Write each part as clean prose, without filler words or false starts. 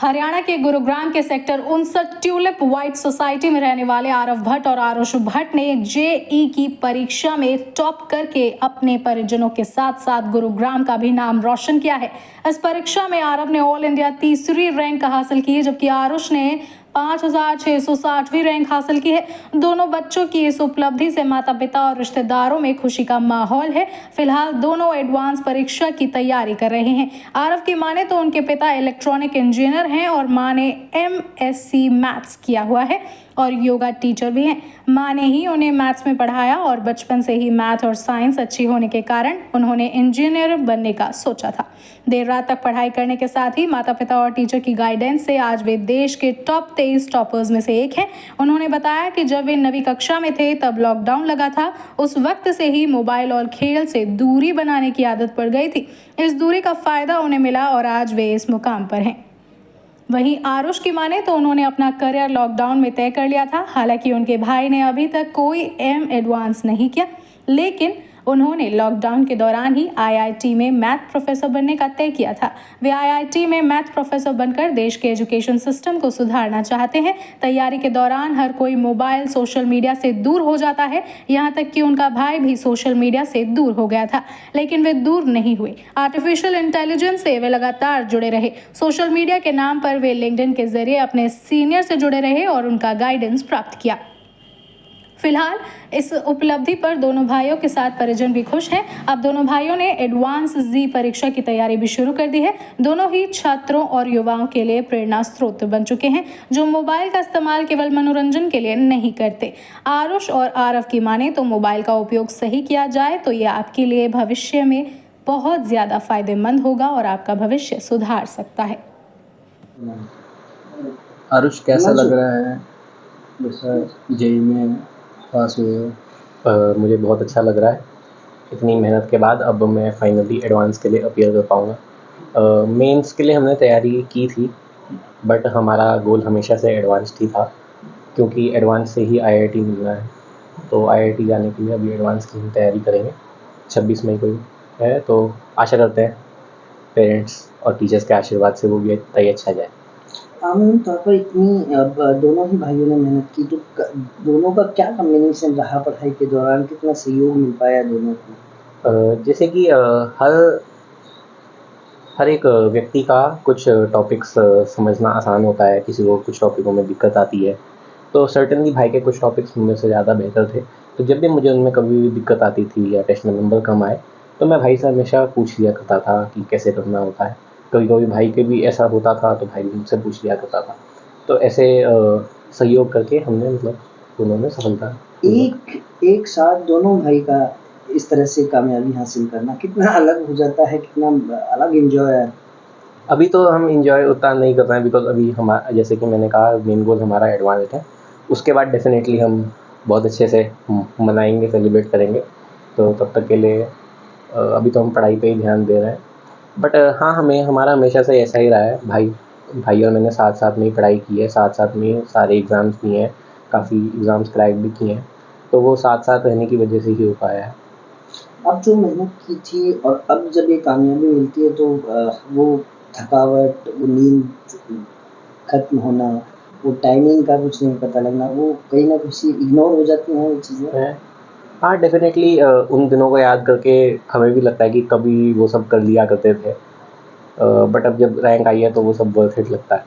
हरियाणा के गुरुग्राम के sector 59 tulip white society में रहने वाले आरव भट्ट और आरुष भट्ट ने जेई की परीक्षा में टॉप करके अपने परिजनों के साथ साथ गुरुग्राम का भी नाम रोशन किया है। इस परीक्षा में आरव ने ऑल इंडिया तीसरी रैंक हासिल की है, जबकि आरुष ने 5660वीं रैंक हासिल की है। दोनों बच्चों की इस उपलब्धि से माता पिता और रिश्तेदारों में खुशी का माहौल है। फिलहाल दोनों एडवांस परीक्षा की तैयारी कर रहे हैं। आरव की माने तो उनके पिता इलेक्ट्रॉनिक इंजीनियर हैं और मां ने MSc मैथ्स किया हुआ है और योगा टीचर भी हैं। मां ने ही उन्हें मैथ्स में पढ़ाया और बचपन से ही मैथ और साइंस अच्छी होने के कारण उन्होंने इंजीनियर बनने का सोचा था। देर रात तक पढ़ाई करने के साथ ही माता पिता और टीचर की गाइडेंस से आज वे देश के टॉप 23 टॉपर्स में से एक हैं। उन्होंने बताया कि जब वे 9वीं कक्षा में थे तब लॉकडाउन लगा था। उस वक्त से ही मोबाइल और खेल से दूरी बनाने की आदत पड़ गई थी। इस दूरी का फायदा उन्हें मिला और आज वे इस मुकाम पर हैं। वहीं आरुष की माने तो उन्होंने अपना करियर लॉकडाउन में तय कर लिया था। हालांकि उनके भाई ने अभी तक कोई एडवांस नहीं किया, लेकिन उन्होंने लॉकडाउन के दौरान ही IIT में मैथ प्रोफेसर बनने का तय किया था। वे IIT में मैथ प्रोफेसर बनकर देश के एजुकेशन सिस्टम को सुधारना चाहते हैं। तैयारी के दौरान हर कोई मोबाइल सोशल मीडिया से दूर हो जाता है, यहाँ तक कि उनका भाई भी सोशल मीडिया से दूर हो गया था, लेकिन वे दूर नहीं हुए। आर्टिफिशियल इंटेलिजेंस से वे लगातार जुड़े रहे। सोशल मीडिया के नाम पर वे लिंक्डइन के जरिए अपने सीनियर से जुड़े रहे और उनका गाइडेंस प्राप्त किया। फिलहाल इस उपलब्धि पर दोनों भाइयों के साथ परिजन भी खुश हैं। अब दोनों भाइयों ने एडवांस जी परीक्षा की तैयारी भी शुरू कर दी है। दोनों ही छात्रों और युवाओं के लिए प्रेरणा स्रोत बन चुके हैं, जो मोबाइल का इस्तेमाल केवल मनोरंजन के लिए नहीं करते। आरुष और आरव की माने तो मोबाइल का उपयोग सही किया जाए तो ये आपके लिए भविष्य में बहुत ज़्यादा फायदेमंद होगा और आपका भविष्य सुधार सकता है। आरुष, कैसा लग रहा है जैसा जेई में पास हुए हो? मुझे बहुत अच्छा लग रहा है। इतनी मेहनत के बाद अब मैं फाइनली एडवांस के लिए अपीयर कर पाऊँगा। मेंस के लिए हमने तैयारी की थी, बट हमारा गोल हमेशा से एडवांस ही था, क्योंकि एडवांस से ही IIT मिलना है। तो IIT जाने के लिए अभी एडवांस की हम तैयारी करेंगे। 26 मई को है, तो आशा करते हैं पेरेंट्स और टीचर्स के आशीर्वाद से वो भी तय अच्छा जाए। आम तौर पर इतनी अब दोनों ही भाइयों ने मेहनत की, तो दोनों का क्या कॉम्बिनेशन रहा पढ़ाई के दौरान? कितना सहयोग मिल पाया दोनों को? जैसे कि हर एक व्यक्ति का कुछ टॉपिक्स समझना आसान होता है, किसी को कुछ टॉपिकों में दिक्कत आती है। तो सर्टेनली भाई के कुछ टॉपिक्स मुझ से ज़्यादा बेहतर थे, तो जब भी मुझे उनमें कभी भी दिक्कत आती थी या टेस्ट में नंबर कम आए तो मैं भाई से हमेशा पूछ लिया करता था कि कैसे करना होता है। कभी कभी भाई के भी ऐसा होता था तो भाई भी मुझसे पूछ लिया करता था। तो ऐसे सहयोग करके हमने दोनों ने सफलता एक साथ दोनों भाई का इस तरह से कामयाबी हासिल करना कितना अलग हो जाता है, कितना अलग एंजॉय है। अभी तो हम इंजॉय उतना नहीं कर रहे हैं, बिकॉज अभी हमारा, जैसे कि मैंने कहा, मेन गोल हमारा एडवांस है। उसके बाद डेफिनेटली हम बहुत अच्छे से मनाएंगे, सेलिब्रेट करेंगे। तो तब तक के लिए अभी तो हम पढ़ाई पे ही ध्यान दे रहे हैं। बट हाँ, हमारा हमेशा से ऐसा ही रहा है। भाई और मैंने साथ साथ में ही पढ़ाई की है, साथ साथ में सारे एग्ज़ाम्स दिए हैं, काफ़ी एग्ज़ाम्स क्रैक भी किए हैं। तो वो साथ साथ रहने की वजह से ही हो पाया है। अब जो मेहनत की थी और अब जब ये कामयाबी मिलती है तो वो थकावट, वो नींद खत्म होना, वो टाइमिंग का कुछ नहीं पता लगना, वो कहीं ना कहीं इग्नोर हो जाती हैं वो चीज़ें। हाँ, डेफिनेटली उन दिनों को याद करके हमें भी लगता है कि कभी वो सब कर लिया करते थे। बट अब जब रैंक आई है तो वो सब वर्थ इट लगता है।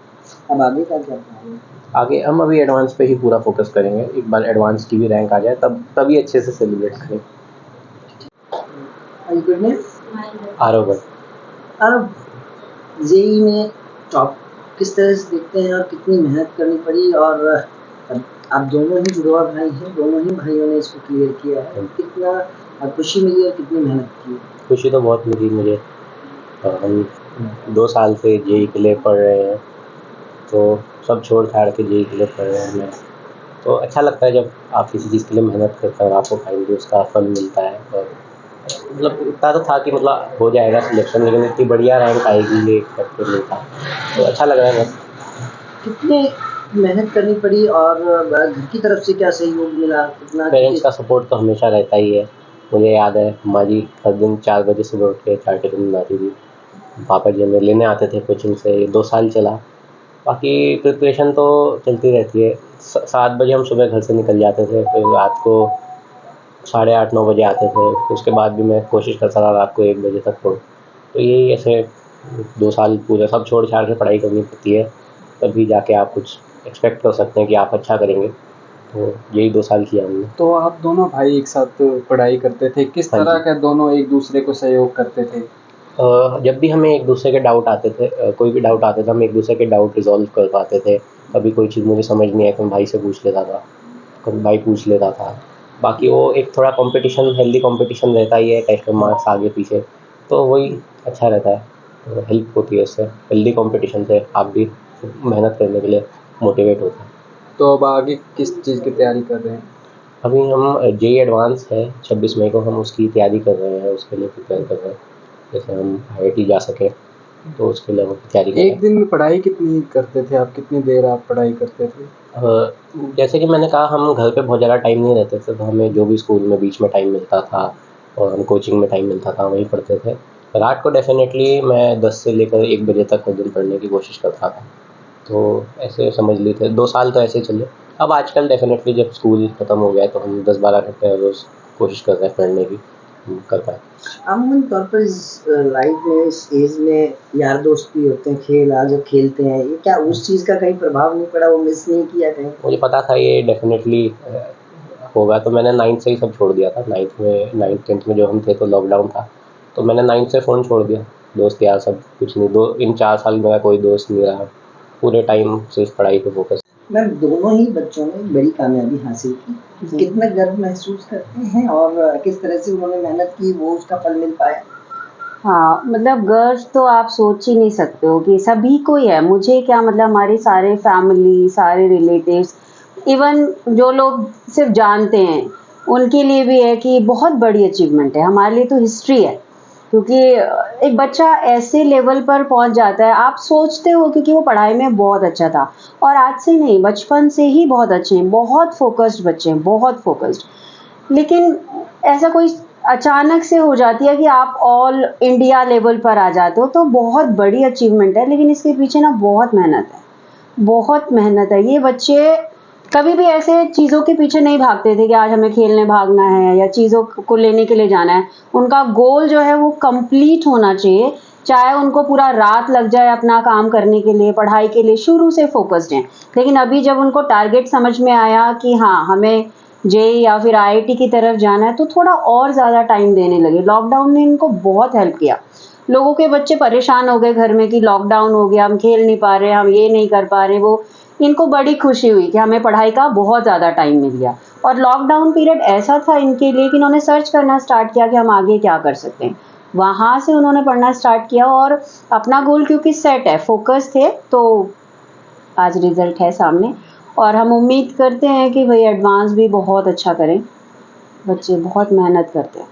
अब आगे क्या करना है? आगे हम अभी एडवांस पे ही पूरा फोकस करेंगे। एक बार एडवांस की भी रैंक आ जाए तभी अच्छे से सेलिब्रेट करेंगे। आरव भट्ट। अब जेई में टॉप किस तरह से देखते हैं और कितनी मेहनत करनी पड़ी? और आप दोनों ही जुड़वा भाई हैं, दोनों ही भाइयों ने इसको क्लियर किया है, कितना खुशी मिली और कितनी मेहनत की? खुशी तो बहुत मिली मुझे। हम 2 साल से जेई के लिए पढ़ रहे हैं, तो सब छोड़ छाड़ के जेई के लिए पढ़ रहे हैं। तो अच्छा लगता है जब आप किसी चीज़ के लिए मेहनत करते हैं और आपको फाइनली उसका फल मिलता है। और मतलब इतना तो था कि मतलब हो जाएगा सिलेक्शन, लेकिन इतनी बढ़िया रैंक आएगी ये एक्सपेक्ट नहीं था। तो अच्छा लग रहा है बस। कितने मेहनत करनी पड़ी और घर की तरफ से क्या सहयोग मिला? कितना? पेरेंट्स का सपोर्ट तो हमेशा रहता ही है। मुझे याद है हमारी हर दिन 4 बजे सुबह उठ के चाय टिफ़िन बनाती थी। पापा जी हमें लेने आते थे कोचिंग से। 2 साल चला, बाकी प्रिपरेशन तो चलती रहती है। 7 बजे हम सुबह घर से निकल जाते थे, फिर रात को 8:30-9 बजे आते थे। फिर उसके बाद भी मैं कोशिश करता था रात को 1 बजे तक पढूँ। तो यही ऐसे 2 साल पूरे सब छोड़-छाड़ के पढ़ाई करनी पड़ती है, तभी जाके आप कुछ एक्सपेक्ट कर सकते हैं कि आप अच्छा करेंगे। तो यही 2 साल किया हमने। तो आप दोनों भाई एक साथ पढ़ाई करते थे, किस हाँ तरह जी। के दोनों एक दूसरे को सहयोग करते थे? जब भी हमें एक दूसरे के डाउट आते थे, कोई भी डाउट आते थे, हम एक दूसरे के डाउट रिज़ॉल्व कर पाते थे। कभी कोई चीज़ मुझे समझ नहीं आई तो मैं भाई से पूछ लेता था, कभी भाई पूछ लेता था। बाकी वो एक थोड़ा कॉम्पिटिशन, हेल्दी कॉम्पिटिशन रहता ही है, टेस्ट में मार्क्स आगे पीछे, तो वही अच्छा रहता है। तो हेल्प होती है उससे, हेल्दी कॉम्पिटिशन से आप भी मेहनत करने के लिए मोटिवेट होते हैं। तो अब आगे किस चीज़ की तैयारी कर रहे हैं? अभी हम जेईई एडवांस है 26 मई को, हम उसकी तैयारी कर रहे हैं, उसके लिए प्रिपेयर कर रहे हैं। जैसे हम आईआईटी जा सकें, तो उसके लिए हम तैयारी कर रहे हैं। एक दिन में पढ़ाई कितनी करते थे आप? कितनी देर आप पढ़ाई करते थे? जैसे कि मैंने कहा, हम घर पे बहुत ज़्यादा टाइम नहीं रहते थे, तो हमें जो भी स्कूल में बीच में टाइम मिलता था और हम कोचिंग में टाइम मिलता था वहीं पढ़ते थे। रात को डेफ़िनेटली मैं 10 से लेकर 1 बजे तक हर दिन पढ़ने की कोशिश करता था। तो ऐसे समझ लीजिए 2 साल तो ऐसे ही चले। अब आजकल डेफ़िनेटली जब स्कूल ख़त्म हो गया है, तो हम 10-12 घंटे हर रोज़ कोशिश कर रहे हैं पढ़ने की, कर पाएँ। अमूमन तौर पर इस लाइफ में, इस एज में यार दोस्त भी होते हैं, खेल आज जब खेलते हैं, ये क्या उस चीज़ का कहीं प्रभाव नहीं पड़ा, वो मिस नहीं किया कहीं? मुझे पता था ये डेफ़िनेटली होगा, तो मैंने 9th से ही सब छोड़ दिया था। 9th-10th में जो हम थे तो लॉकडाउन था, तो मैंने 9th से फ़ोन छोड़ दिया। दोस्त यार सब कुछ नहीं, इन 4 साल मेरा कोई दोस्त नहीं रहा, पूरे टाइम सिर्फ पढ़ाई पे फोकस। मैम, दोनों ही बच्चों ने बड़ी कामयाबी हासिल की, कितना गर्व महसूस करते हैं और किस तरह से उन्होंने मेहनत की, वो उसका फल मिल पाया? हाँ, मतलब गर्व तो आप सोच ही नहीं सकते हो कि सभी को ही है। मुझे क्या, मतलब हमारे सारे फैमिली, सारे रिलेटिव्स, इवन जो लोग सिर्फ जानते हैं, उनके लिए भी है कि बहुत बड़ी अचीवमेंट है। हमारे लिए तो हिस्ट्री है, क्योंकि एक बच्चा ऐसे लेवल पर पहुंच जाता है, आप सोचते हो, क्योंकि वो पढ़ाई में बहुत अच्छा था और आज से नहीं, बचपन से ही बहुत अच्छे हैं, बहुत फोकस्ड बच्चे हैं, बहुत फोकस्ड। लेकिन ऐसा कोई अचानक से हो जाती है कि आप ऑल इंडिया लेवल पर आ जाते हो, तो बहुत बड़ी अचीवमेंट है। लेकिन इसके पीछे ना बहुत मेहनत है, बहुत मेहनत है। ये बच्चे कभी भी ऐसे चीज़ों के पीछे नहीं भागते थे कि आज हमें खेलने भागना है या चीज़ों को लेने के लिए जाना है। उनका गोल जो है वो कंप्लीट होना चाहिए, चाहे उनको पूरा रात लग जाए अपना काम करने के लिए, पढ़ाई के लिए, शुरू से फोकस्ड हैं। लेकिन अभी जब उनको टारगेट समझ में आया कि हाँ, हमें जेईई या फिर आईआईटी की तरफ जाना है, तो थोड़ा और ज़्यादा टाइम देने लगे। लॉकडाउन ने इनको बहुत हेल्प किया। लोगों के बच्चे परेशान हो गए घर में कि लॉकडाउन हो गया, हम खेल नहीं पा रहे, हम ये नहीं कर पा रहे, वो। इनको बड़ी खुशी हुई कि हमें पढ़ाई का बहुत ज़्यादा टाइम मिल गया। और लॉकडाउन पीरियड ऐसा था इनके लिए कि इन्होंने सर्च करना स्टार्ट किया कि हम आगे क्या कर सकते हैं। वहाँ से उन्होंने पढ़ना स्टार्ट किया और अपना गोल क्योंकि सेट है, फोकस थे, तो आज रिजल्ट है सामने। और हम उम्मीद करते हैं कि भाई एडवांस भी बहुत अच्छा करें, बच्चे बहुत मेहनत करते हैं।